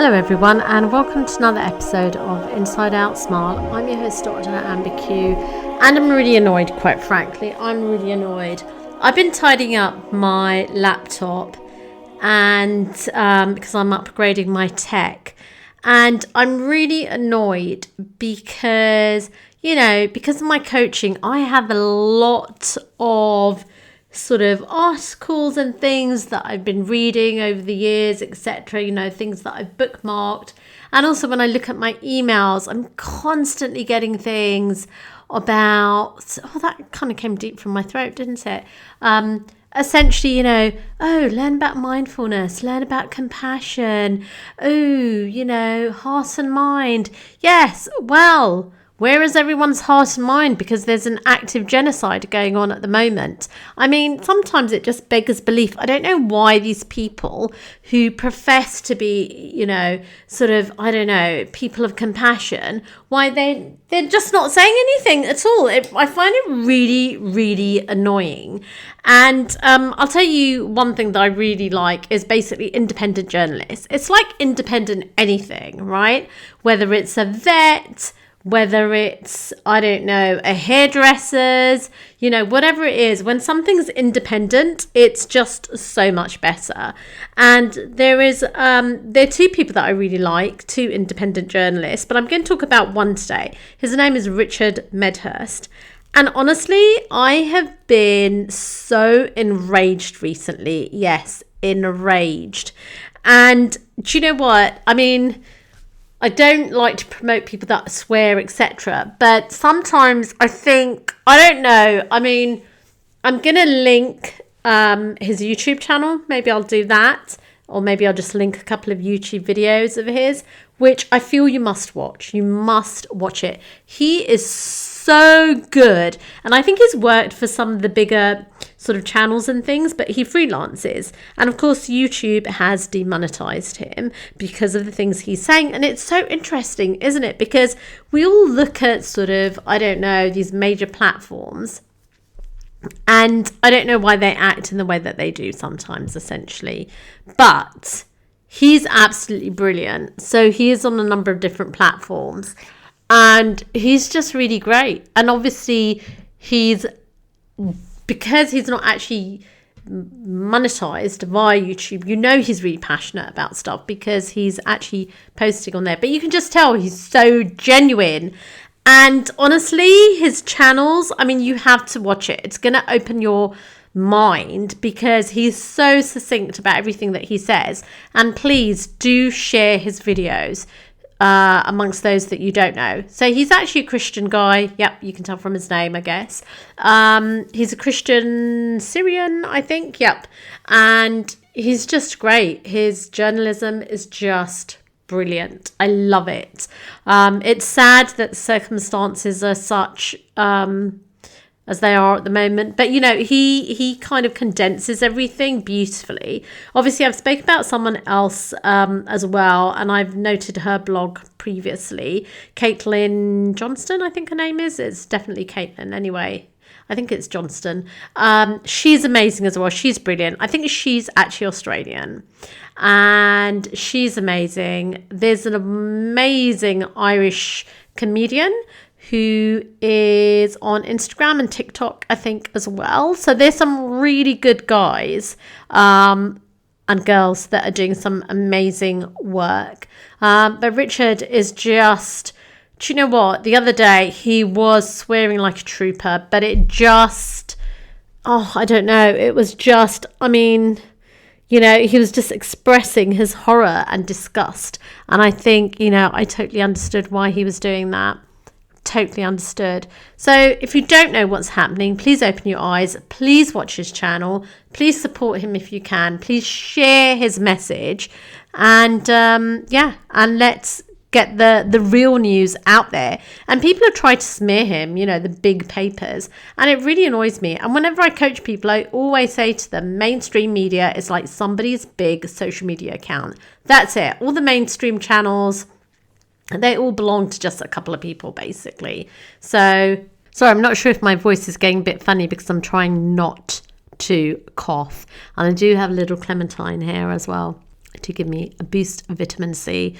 Hello everyone, and welcome to another episode of Inside Out Smile. I'm your host, Dr. Amber Q, and I'm really annoyed, quite frankly. I'm really annoyed. I've been tidying up my laptop and because I'm upgrading my tech, and I'm really annoyed because, because of my coaching, I have a lot of sort of articles and things that I've been reading over the years, etc., things that I've bookmarked. And also when I look at my emails, I'm constantly getting things about, that kind of came deep from my throat, didn't it? Essentially, learn about mindfulness, learn about compassion, heart and mind. Yes, well, where is everyone's heart and mind? Because there's an active genocide going on at the moment. I mean, sometimes it just beggars belief. I don't know why these people who profess to be, people of compassion, why they're just not saying anything at all. I find it really, really annoying. And I'll tell you one thing that I really like is basically independent journalists. It's like independent anything, right? Whether it's a vet, whether it's, a hairdresser's, whatever it is, when something's independent, it's just so much better. And there are two people that I really like, two independent journalists, but I'm going to talk about one today. His name is Richard Medhurst. And honestly, I have been so enraged recently. Yes, enraged. And do you know what? I mean, I don't like to promote people that swear, etc. But sometimes I think, I'm going to link his YouTube channel. Maybe I'll do that. Or maybe I'll just link a couple of YouTube videos of his, which I feel you must watch. You must watch it. He is so good. And I think he's worked for some of the bigger sort of channels and things, but he freelances. And of course, YouTube has demonetized him because of the things he's saying. And it's so interesting, isn't it? Because we all look at these major platforms, and I don't know why they act in the way that they do sometimes, essentially. But he's absolutely brilliant. So he is on a number of different platforms, and he's just really great. And obviously, because he's not actually monetized via YouTube, he's really passionate about stuff because he's actually posting on there. But you can just tell he's so genuine. And honestly, his channels, you have to watch it. It's going to open your mind because he's so succinct about everything that he says. And please do share his videos amongst those that you don't know. So he's actually a Christian guy. Yep, you can tell from his name, I guess. He's a Christian Syrian, I think. Yep. And he's just great. His journalism is just brilliant. I love it. It's sad that circumstances are such as they are at the moment, but he kind of condenses everything beautifully. Obviously, I've spoken about someone else as well, and I've noted her blog previously, Caitlin Johnston, I think her name is. It's definitely Caitlin anyway. I think it's Johnston. She's amazing as well. She's brilliant. I think she's actually Australian, and she's amazing. There's an amazing Irish comedian who is on Instagram and TikTok, I think, as well. So there's some really good guys and girls that are doing some amazing work. But Richard is just, do you know what? The other day he was swearing like a trooper, but it just, I don't know. It was just, he was just expressing his horror and disgust. And I think, I totally understood why he was doing that. Totally understood. So if you don't know what's happening, please open your eyes. Please watch his channel. Please support him if you can. Please share his message. And and let's get the real news out there. And people have tried to smear him, the big papers, and it really annoys me. And whenever I coach people, I always say to them, mainstream media is like somebody's big social media account. That's it. All the mainstream channels, they all belong to just a couple of people, basically. So, sorry, I'm not sure if my voice is getting a bit funny because I'm trying not to cough. And I do have a little clementine here as well. to give me a boost of vitamin C.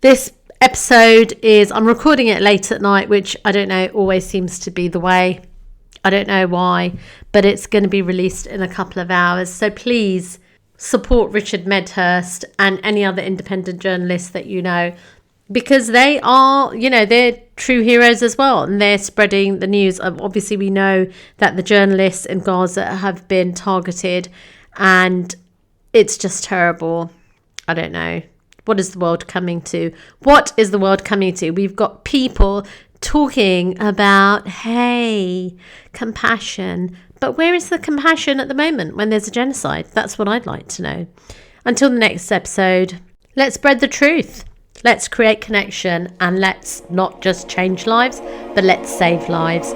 This episode I'm recording it late at night, which I don't know, always seems to be the way. I don't know why, but it's going to be released in a couple of hours. So please support Richard Medhurst and any other independent journalists that you know, because they are, they're true heroes as well, and they're spreading the news. Obviously, we know that the journalists in Gaza have been targeted, and it's just terrible. I don't know. What is the world coming to? What is the world coming to? We've got people talking about, hey, compassion. But where is the compassion at the moment when there's a genocide? That's what I'd like to know. Until the next episode, let's spread the truth. Let's create connection, and let's not just change lives, but let's save lives.